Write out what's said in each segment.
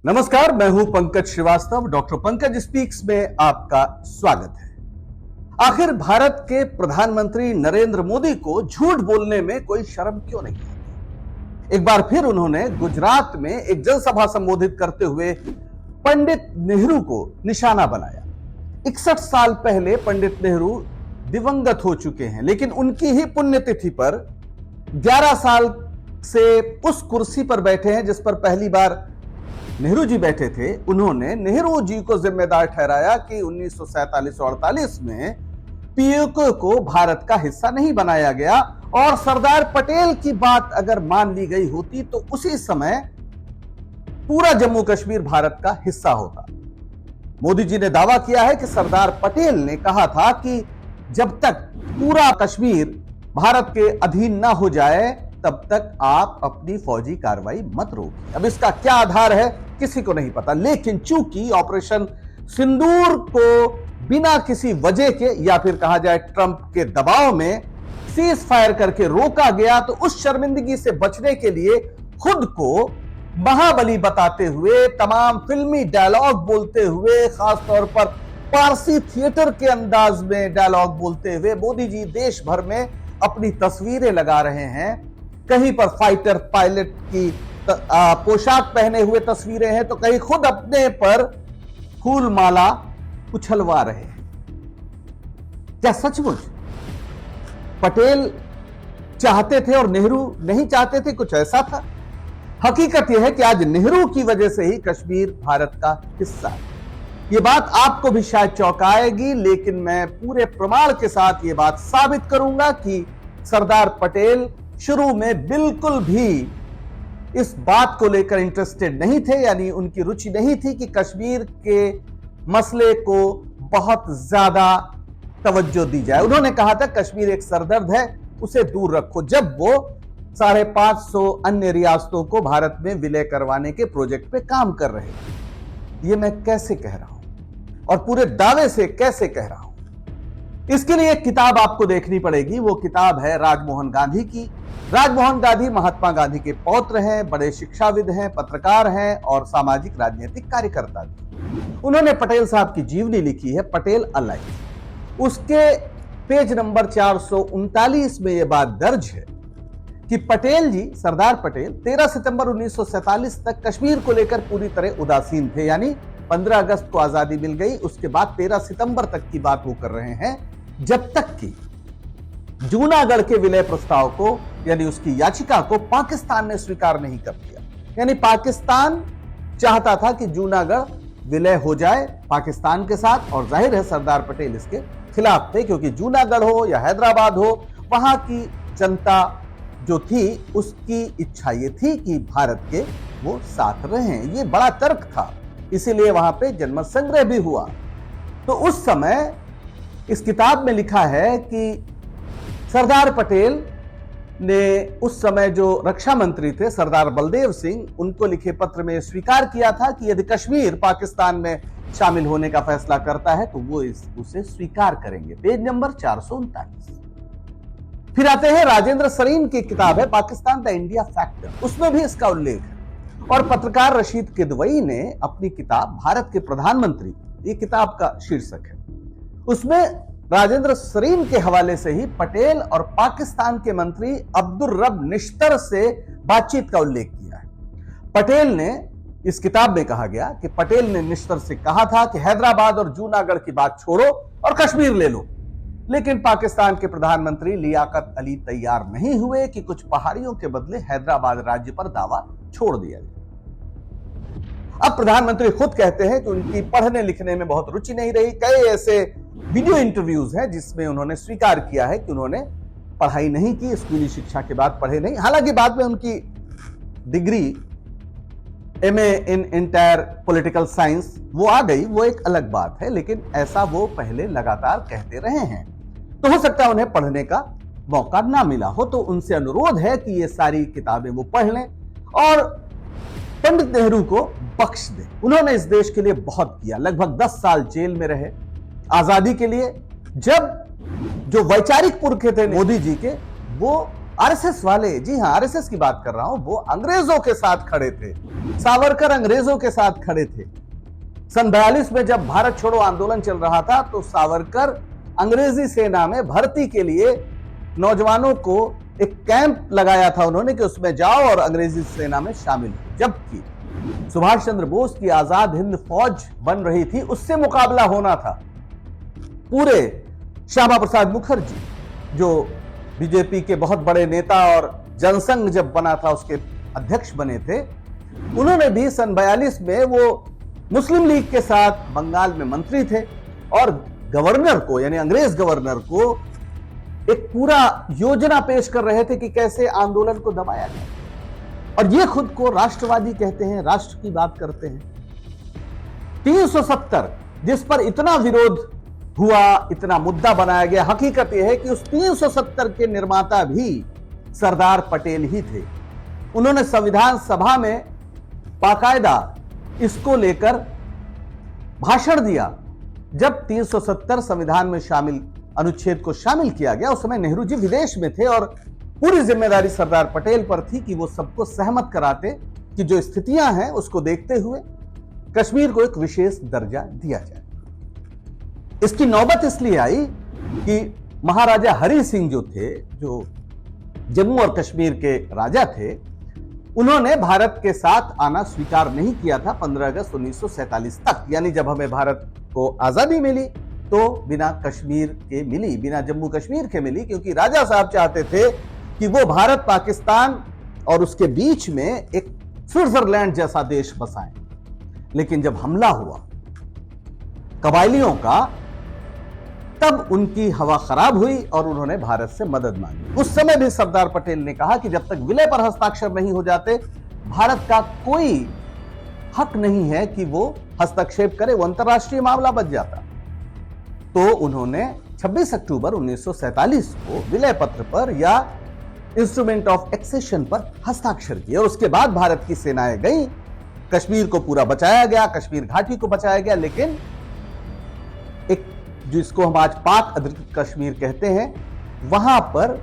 नमस्कार, मैं हूं पंकज श्रीवास्तव। डॉक्टर पंकज स्पीक्स में आपका स्वागत है। आखिर भारत के प्रधानमंत्री नरेंद्र मोदी को झूठ बोलने में कोई शर्म क्यों नहीं आती? एक बार फिर उन्होंने गुजरात में एक जनसभा संबोधित करते हुए पंडित नेहरू को निशाना बनाया। 61 साल पहले पंडित नेहरू दिवंगत हो चुके हैं, लेकिन उनकी ही पुण्यतिथि पर 11 साल से उस कुर्सी पर बैठे हैं जिस पर पहली बार नेहरू जी बैठे थे। उन्होंने नेहरू जी को जिम्मेदार ठहराया कि 1947 और 48 में पीओके को भारत का हिस्सा नहीं बनाया गया, और सरदार पटेल की बात अगर मान ली गई होती तो उसी समय पूरा जम्मू कश्मीर भारत का हिस्सा होता। मोदी जी ने दावा किया है कि सरदार पटेल ने कहा था कि जब तक पूरा कश्मीर भारत के अधीन ना हो जाए तब तक आप अपनी फौजी कार्रवाई मत रोकिए। अब इसका क्या आधार है किसी को नहीं पता, लेकिन चूंकि ऑपरेशन सिंदूर को बिना किसी वजह के या फिर कहा जाए ट्रंप के दबाव में सीज फायर करके रोका गया, तो उस शर्मिंदगी से बचने के लिए खुद को महाबली बताते हुए, तमाम फिल्मी डायलॉग बोलते हुए, खासतौर पर पारसी थिएटर के अंदाज में डायलॉग बोलते हुए मोदी जी देश भर में अपनी तस्वीरें लगा रहे हैं। कहीं पर फाइटर पायलट की पोशाक पहने हुए तस्वीरें हैं, तो कहीं खुद अपने पर फूल माला उछलवा रहे हैं। क्या सचमुच पटेल चाहते थे और नेहरू नहीं चाहते थे? कुछ ऐसा था। हकीकत यह है कि आज नेहरू की वजह से ही कश्मीर भारत का हिस्सा है। यह बात आपको भी शायद चौंकाएगी, लेकिन मैं पूरे प्रमाण के साथ यह बात साबित करूंगा कि सरदार पटेल शुरू में बिल्कुल भी इस बात को लेकर इंटरेस्टेड नहीं थे, यानी उनकी रुचि नहीं थी कि कश्मीर के मसले को बहुत ज्यादा तवज्जो दी जाए। उन्होंने कहा था कश्मीर एक सरदर्द है, उसे दूर रखो, जब वो 550 अन्य रियासतों को भारत में विलय करवाने के प्रोजेक्ट पे काम कर रहे थे। ये मैं कैसे कह रहा हूं और पूरे दावे से कैसे कह रहा हूं, इसके लिए एक किताब आपको देखनी पड़ेगी। वो किताब है राजमोहन गांधी की। राजमोहन गांधी महात्मा गांधी के पौत्र हैं, बड़े शिक्षाविद हैं, पत्रकार हैं और सामाजिक राजनीतिक कार्यकर्ता भी। उन्होंने पटेल साहब की जीवनी लिखी है, पटेल अ लाइफ। उसके पेज नंबर 439 में यह बात दर्ज है कि पटेल जी, सरदार पटेल 13 सितंबर 1947 तक कश्मीर को लेकर पूरी तरह उदासीन थे। यानी 15 अगस्त को आजादी मिल गई, उसके बाद 13 सितंबर तक की बात वो कर रहे हैं, जब तक कि जूनागढ़ के विलय प्रस्ताव को, यानी उसकी याचिका को पाकिस्तान ने स्वीकार नहीं कर दिया। यानी पाकिस्तान चाहता था कि जूनागढ़ विलय हो जाए पाकिस्तान के साथ, और जाहिर है सरदार पटेल इसके खिलाफ थे, क्योंकि जूनागढ़ हो या हैदराबाद हो, वहां की जनता जो थी उसकी इच्छा ये थी कि भारत के वो साथ रहें। ये बड़ा तर्क था, इसीलिए वहां पे जनमत संग्रह भी हुआ। तो उस समय इस किताब में लिखा है कि सरदार पटेल ने उस समय जो रक्षा मंत्री थे सरदार बलदेव सिंह, उनको लिखे पत्र में स्वीकार किया था कि यदि कश्मीर पाकिस्तान में शामिल होने का फैसला करता है तो वो उसे स्वीकार करेंगे। Page number 439। फिर आते हैं राजेंद्र सरीन की किताब है पाकिस्तान द इंडिया फैक्टर, उसमें भी इसका उल्लेख है। और पत्रकार रशीद किदवई ने अपनी किताब भारत के प्रधानमंत्री, ये किताब का शीर्षक है, उसमें राजेंद्र सरीन के हवाले से ही पटेल और पाकिस्तान के मंत्री अब्दुल रब निश्तर से बातचीत का उल्लेख किया है। पटेल ने, इस किताब में कहा गया कि पटेल ने निश्तर से कहा था कि हैदराबाद और जूनागढ़ की बात छोड़ो और कश्मीर ले लो, लेकिन पाकिस्तान के प्रधानमंत्री लियाकत अली तैयार नहीं हुए कि कुछ पहाड़ियों के बदले हैदराबाद राज्य पर दावा छोड़ दिया जाए। अब प्रधानमंत्री खुद कहते हैं कि उनकी पढ़ने लिखने में बहुत रुचि नहीं रही। कई ऐसे वीडियो इंटरव्यूज हैं जिसमें उन्होंने स्वीकार किया है कि उन्होंने पढ़ाई नहीं की, स्कूली शिक्षा के बाद पढ़े नहीं। हालांकि बाद में उनकी डिग्री एमए इन इंटायर पॉलिटिकल साइंस वो आ गई, वो एक अलग बात है, लेकिन ऐसा वो पहले लगातार कहते रहे हैं। तो हो सकता है उन्हें पढ़ने का मौका ना मिला हो, तो उनसे अनुरोध है कि ये सारी किताबें वो पढ़ लें और पंडित नेहरू को बख्श दें। उन्होंने इस देश के लिए बहुत किया, लगभग 10 साल जेल में रहे आजादी के लिए। जब जो वैचारिक पुरखे थे मोदी जी के, वो आरएसएस वाले, जी हां आरएसएस की बात कर रहा हूं, वो अंग्रेजों के साथ खड़े थे। सावरकर अंग्रेजों के साथ खड़े थे। सन 42 में जब भारत छोड़ो आंदोलन चल रहा था तो सावरकर अंग्रेजी सेना में भर्ती के लिए नौजवानों को एक कैंप लगाया था उन्होंने कि उसमें जाओ और अंग्रेजी सेना में शामिल हो। जबकि सुभाष चंद्र बोस की आजाद हिंद फौज बन रही थी, उससे मुकाबला होना था। पूरे श्यामा प्रसाद मुखर्जी जो बीजेपी के बहुत बड़े नेता और जनसंघ जब बना था उसके अध्यक्ष बने थे, उन्होंने भी सन 42 में वो मुस्लिम लीग के साथ बंगाल में मंत्री थे और गवर्नर को यानी अंग्रेज गवर्नर को एक पूरा योजना पेश कर रहे थे कि कैसे आंदोलन को दबाया जाए। और ये खुद को राष्ट्रवादी कहते हैं, राष्ट्र की बात करते हैं। 370 जिस पर इतना विरोध हुआ, इतना मुद्दा बनाया गया, हकीकत यह है कि उस 370 के निर्माता भी सरदार पटेल ही थे। उन्होंने संविधान सभा में बाकायदा इसको लेकर भाषण दिया। जब 370 संविधान में शामिल अनुच्छेद को शामिल किया गया, उस समय नेहरू जी विदेश में थे और पूरी जिम्मेदारी सरदार पटेल पर थी कि वो सबको सहमत कराते कि जो स्थितियां हैं उसको देखते हुए कश्मीर को एक विशेष दर्जा दिया जाए। इसकी नौबत इसलिए आई कि महाराजा हरि सिंह जो थे, जो जम्मू और कश्मीर के राजा थे, उन्होंने भारत के साथ आना स्वीकार नहीं किया था 15 अगस्त 1947 तक। यानी जब हमें भारत को आजादी मिली तो बिना कश्मीर के मिली, बिना जम्मू कश्मीर के मिली, क्योंकि राजा साहब चाहते थे कि वो भारत पाकिस्तान और उसके बीच में एक स्विट्जरलैंड जैसा देश बसाएं। लेकिन जब हमला हुआ कबायलियों का, तब उनकी हवा खराब हुई और उन्होंने भारत से मदद मांगी। उस समय भी सरदार पटेल ने कहा कि जब तक विलय पर हस्ताक्षर नहीं हो जाते, भारत का कोई हक नहीं है कि वो हस्तक्षेप करे, वो अंतर्राष्ट्रीय मामला बच जाता। तो उन्होंने 26 अक्टूबर 1947 को विलय पत्र पर या इंस्ट्रूमेंट ऑफ एक्सेशन पर हस्ताक्षर किए और उसके बाद भारत की सेनाएं गई, कश्मीर को पूरा बचाया गया, कश्मीर घाटी को बचाया गया। लेकिन एक जिसको हम आज पाक अधिकृत कश्मीर कहते हैं, वहां पर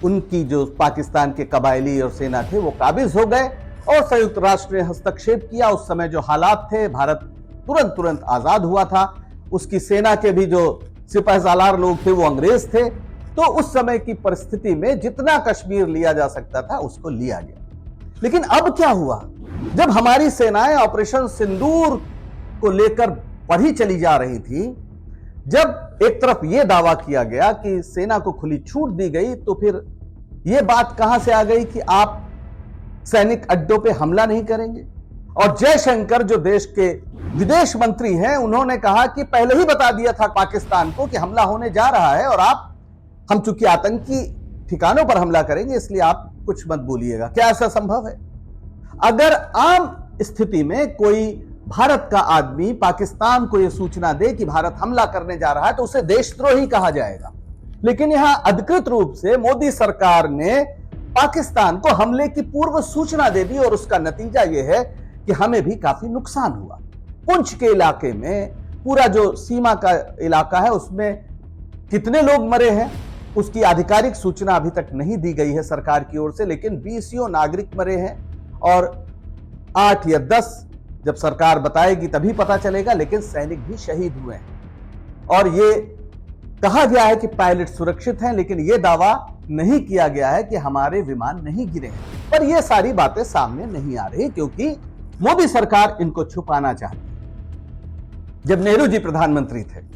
उनकी जो पाकिस्तान के कबायली और सेना थे वो काबिज हो गए और संयुक्त राष्ट्र ने हस्तक्षेप किया। उस समय जो हालात थे, भारत तुरंत आजाद हुआ था। उसकी सेना के भी जो सिपहसालार लोग थे वो अंग्रेज थे। तो उस समय की परिस्थिति में जितना कश्मीर लिया जा सकता था उसको लिया गया। लेकिन अब क्या हुआ, जब हमारी सेनाएं ऑपरेशन सिंदूर को लेकर बढ़ी चली जा रही थी, जब एक तरफ यह दावा किया गया कि सेना को खुली छूट दी गई, तो फिर यह बात कहां से आ गई कि आप सैनिक अड्डों पे हमला नहीं करेंगे। और जयशंकर जो देश के विदेश मंत्री हैं, उन्होंने कहा कि पहले ही बता दिया था पाकिस्तान को कि हमला होने जा रहा है और हम चूंकि आतंकी ठिकानों पर हमला करेंगे इसलिए आप कुछ मत बोलिएगा। क्या ऐसा संभव है? अगर आम स्थिति में कोई भारत का आदमी पाकिस्तान को यह सूचना दे कि भारत हमला करने जा रहा है तो उसे देशद्रोही कहा जाएगा। लेकिन यहां अधिकृत रूप से मोदी सरकार ने पाकिस्तान को हमले की पूर्व सूचना दे दी और उसका नतीजा यह है कि हमें भी काफी नुकसान हुआ। पुंछ के इलाके में, पूरा जो सीमा का इलाका है, उसमें कितने लोग मरे हैं उसकी आधिकारिक सूचना अभी तक नहीं दी गई है सरकार की ओर से, लेकिन 20 नागरिक मरे हैं और 8 या 10 जब सरकार बताएगी तभी पता चलेगा। लेकिन सैनिक भी शहीद हुए हैं और ये कहा गया है कि पायलट सुरक्षित हैं, लेकिन यह दावा नहीं किया गया है कि हमारे विमान नहीं गिरे हैं। पर यह सारी बातें सामने नहीं आ रही क्योंकि मोदी सरकार इनको छुपाना चाहती है। जब नेहरू जी प्रधानमंत्री थे,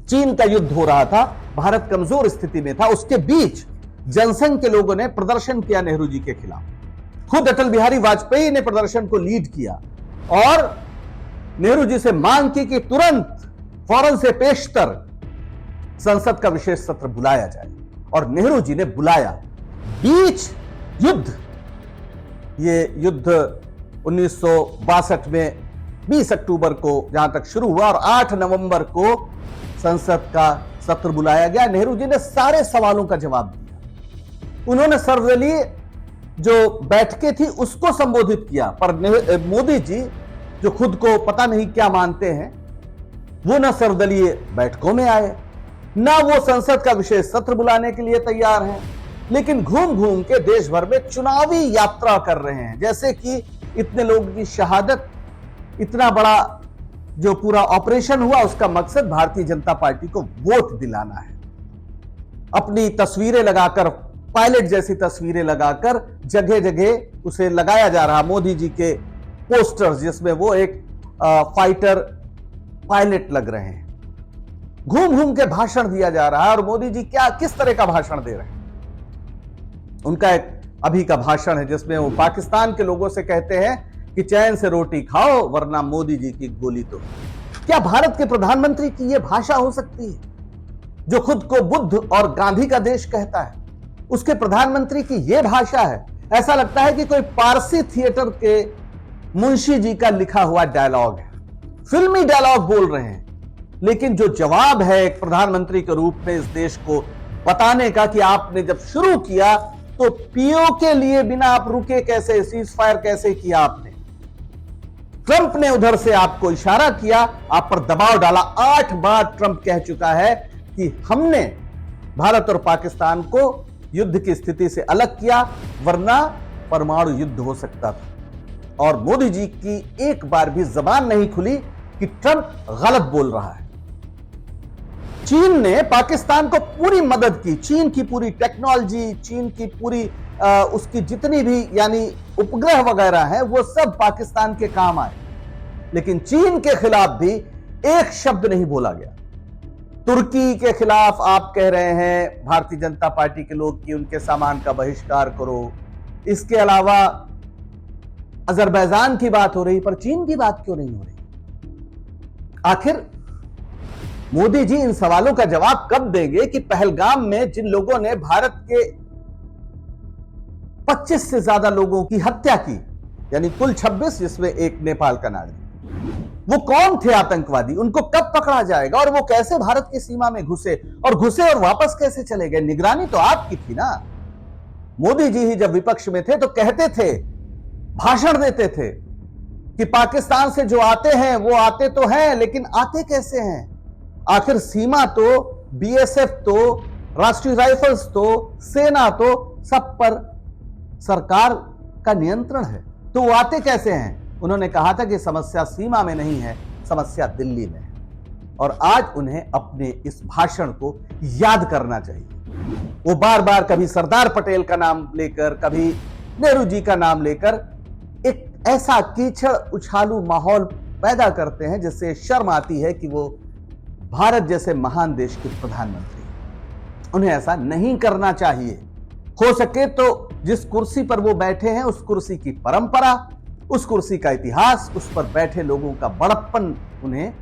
चीन का युद्ध हो रहा था, भारत कमजोर स्थिति में था, उसके बीच जनसंघ के लोगों ने प्रदर्शन किया नेहरू जी के खिलाफ। खुद अटल बिहारी वाजपेयी ने प्रदर्शन को लीड किया और नेहरू जी से मांग की कि तुरंत फौरन से पेशतर संसद का विशेष सत्र बुलाया जाए और नेहरू जी ने बुलाया। बीच युद्ध, ये युद्ध 1962 में 20 अक्टूबर को जहां तक शुरू हुआ और 8 नवंबर को संसद का सत्र बुलाया गया। नेहरू जी ने सारे सवालों का जवाब दिया। उन्होंने सर्वदलीय जो बैठकें थी उसको संबोधित किया, पर मोदी जी जो खुद को पता नहीं क्या मानते हैं, वो ना सर्वदलीय बैठकों में आए, ना वो संसद का विशेष सत्र बुलाने के लिए तैयार हैं। लेकिन घूम घूम के देश भर में चुनावी यात्रा कर रहे हैं, जैसे कि इतने लोगों की शहादत, इतना बड़ा जो पूरा ऑपरेशन हुआ उसका मकसद भारतीय जनता पार्टी को वोट दिलाना है। अपनी तस्वीरें लगाकर, पायलट जैसी तस्वीरें लगाकर जगह जगह उसे लगाया जा रहा, मोदी जी के पोस्टर्स जिसमें वो एक फाइटर पायलट लग रहे हैं। घूम घूम के भाषण दिया जा रहा है। और मोदी जी किस तरह का भाषण दे रहे हैं? उनका एक अभी का भाषण है जिसमें वो पाकिस्तान के लोगों से कहते हैं कि चैन से रोटी खाओ वरना मोदी जी की गोली तो। क्या भारत के प्रधानमंत्री की यह भाषा हो सकती है? जो खुद को बुद्ध और गांधी का देश कहता है, उसके प्रधानमंत्री की यह भाषा है? ऐसा लगता है कि कोई पारसी थिएटर के मुंशी जी का लिखा हुआ डायलॉग है, फिल्मी डायलॉग बोल रहे हैं। लेकिन जो जवाब है एक प्रधानमंत्री के रूप में इस देश को बताने का कि आपने जब शुरू किया तो पीओ के लिए बिना आप रुके कैसे, सीज फायर कैसे किया आपने? ट्रंप ने उधर से आपको इशारा किया, आप पर दबाव डाला। 8 बार ट्रंप कह चुका है कि हमने भारत और पाकिस्तान को युद्ध की स्थिति से अलग किया वरना परमाणु युद्ध हो सकता था। और मोदी जी की एक बार भी जबान नहीं खुली कि ट्रंप गलत बोल रहा है। चीन ने पाकिस्तान को पूरी मदद की, चीन की पूरी टेक्नोलॉजी, चीन की पूरी उसकी जितनी भी यानी उपग्रह वगैरह हैं वो सब पाकिस्तान के काम आए। लेकिन चीन के खिलाफ भी एक शब्द नहीं बोला गया। तुर्की के खिलाफ आप कह रहे हैं भारतीय जनता पार्टी के लोग कि उनके सामान का बहिष्कार करो। इसके अलावा अजरबैजान की बात हो रही, पर चीन की बात क्यों नहीं हो रही? आखिर मोदी जी इन सवालों का जवाब कब देंगे कि पहलगाम में जिन लोगों ने भारत के 25 से ज्यादा लोगों की हत्या की, यानी कुल 26 जिसमें एक नेपाल का नागरिक, वो कौन थे आतंकवादी? उनको कब पकड़ा जाएगा? और वो कैसे भारत की सीमा में घुसे और वापस कैसे चले गए? निगरानी तो आपकी थी ना। मोदी जी ही जब विपक्ष में थे तो कहते थे, भाषण देते थे कि पाकिस्तान से जो आते हैं वो आते तो हैं, लेकिन आते कैसे हैं? आखिर सीमा तो, बीएसएफ तो, राष्ट्रीय राइफल्स तो, सेना तो, सब पर सरकार का नियंत्रण है, तो वो आते कैसे हैं? उन्होंने कहा था कि समस्या सीमा में नहीं है, समस्या दिल्ली में है। और आज उन्हें अपने इस भाषण को याद करना चाहिए। वो बार बार कभी सरदार पटेल का नाम लेकर, कभी नेहरू जी का नाम लेकर एक ऐसा कीचड़ उछालू माहौल पैदा करते हैं जिससे शर्म आती है कि वो भारत जैसे महान देश के प्रधानमंत्री। उन्हें ऐसा नहीं करना चाहिए। हो सके तो जिस कुर्सी पर वो बैठे हैं उस कुर्सी की परंपरा, उस कुर्सी का इतिहास, उस पर बैठे लोगों का बड़प्पन उन्हें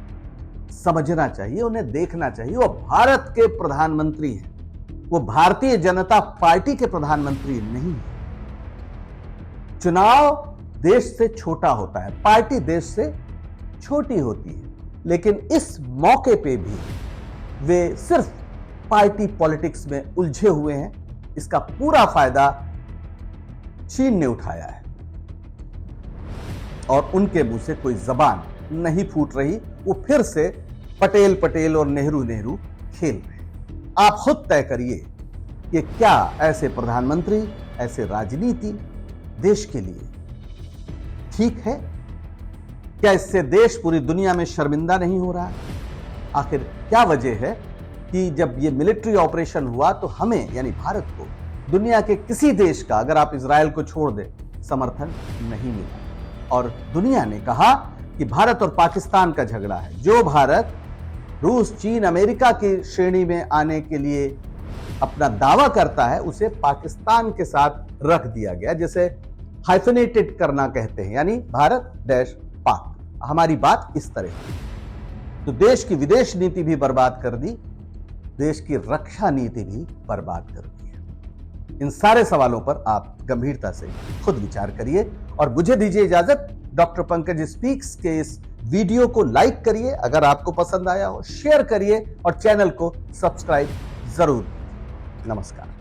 समझना चाहिए, उन्हें देखना चाहिए। वो भारत के प्रधानमंत्री हैं, वो भारतीय जनता पार्टी के प्रधानमंत्री नहीं है। चुनाव देश से छोटा होता है, पार्टी देश से छोटी होती है, लेकिन इस मौके पे भी वे सिर्फ पार्टी पॉलिटिक्स में उलझे हुए हैं। इसका पूरा फायदा चीन ने उठाया है और उनके मुंह से कोई जबान नहीं फूट रही। वो फिर से पटेल पटेल और नेहरू नेहरू खेल रहे। आप खुद तय करिए कि क्या ऐसे प्रधानमंत्री, ऐसे राजनीति देश के लिए ठीक है? क्या इससे देश पूरी दुनिया में शर्मिंदा नहीं हो रहा है? आखिर क्या वजह है कि जब ये मिलिट्री ऑपरेशन हुआ तो हमें यानी भारत को दुनिया के किसी देश का, अगर आप इजराइल को छोड़ दें, समर्थन नहीं मिला? और दुनिया ने कहा कि भारत और पाकिस्तान का झगड़ा है। जो भारत रूस, चीन, अमेरिका की श्रेणी में आने के लिए अपना दावा करता है उसे पाकिस्तान के साथ रख दिया गया, जिसे हाइफेनेटेड करना कहते हैं, यानी भारत डैश पाक। हमारी बात इस तरह है। तो देश की विदेश नीति भी बर्बाद कर दी, देश की रक्षा नीति भी बर्बाद कर दी है। इन सारे सवालों पर आप गंभीरता से खुद विचार करिए और मुझे दीजिए इजाजत। डॉक्टर पंकज स्पीक्स के इस वीडियो को लाइक करिए अगर आपको पसंद आया हो, शेयर करिए और चैनल को सब्सक्राइब जरूर। नमस्कार।